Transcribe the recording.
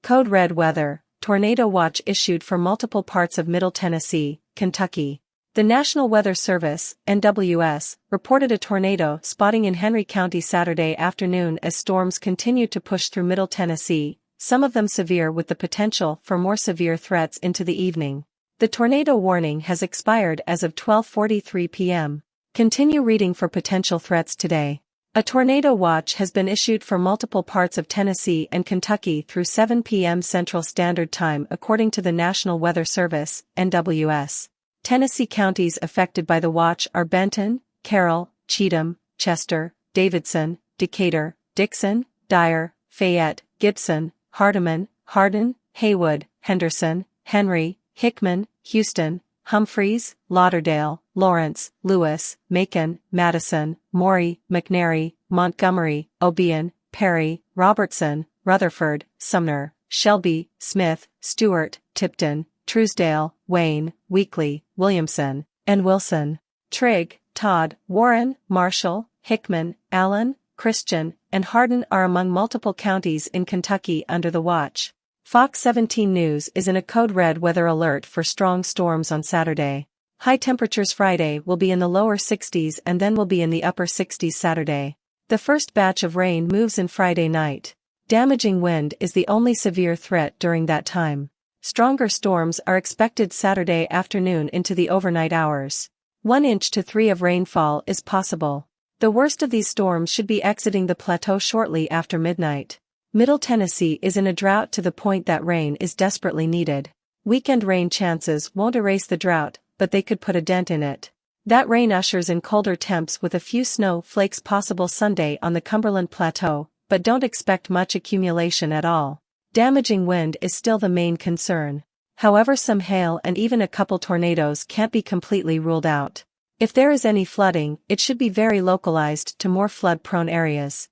Code red weather, tornado watch issued for multiple parts of Middle Tennessee, Kentucky. The National Weather Service, NWS, reported a tornado spotting in Henry County Saturday afternoon as storms continued to push through Middle Tennessee, some of them severe with the potential for more severe threats into the evening. The tornado warning has expired as of 12:43 p.m. Continue reading for potential threats today. A tornado watch has been issued for multiple parts of Tennessee and Kentucky through 7 p.m. Central Standard Time according to the National Weather Service, NWS. Tennessee counties affected by the watch are Benton, Carroll, Cheatham, Chester, Davidson, Decatur, Dixon, Dyer, Fayette, Gibson, Hardeman, Hardin, Haywood, Henderson, Henry, Hickman, Houston, Humphreys, Lauderdale, Lawrence, Lewis, Macon, Madison, Maury, McNary, Montgomery, Obion, Perry, Robertson, Rutherford, Sumner, Shelby, Smith, Stewart, Tipton, Truesdale, Wayne, Weakley, Williamson, and Wilson. Trigg, Todd, Warren, Marshall, Hickman, Allen, Christian, and Hardin are among multiple counties in Kentucky under the watch. Fox 17 News is in a code red weather alert for strong storms on Saturday. High temperatures Friday will be in the lower 60s and then will be in the upper 60s Saturday. The first batch of rain moves in Friday night. Damaging wind is the only severe threat during that time. Stronger storms are expected Saturday afternoon into the overnight hours. 1 inch to 3 of rainfall is possible. The worst of these storms should be exiting the plateau shortly after midnight. Middle Tennessee is in a drought to the point that rain is desperately needed. Weekend rain chances won't erase the drought, but they could put a dent in it. That rain ushers in colder temps with a few snow flakes possible Sunday on the Cumberland Plateau, but don't expect much accumulation at all. Damaging wind is still the main concern. However, some hail and even a couple tornadoes can't be completely ruled out. If there is any flooding, it should be very localized to more flood-prone areas.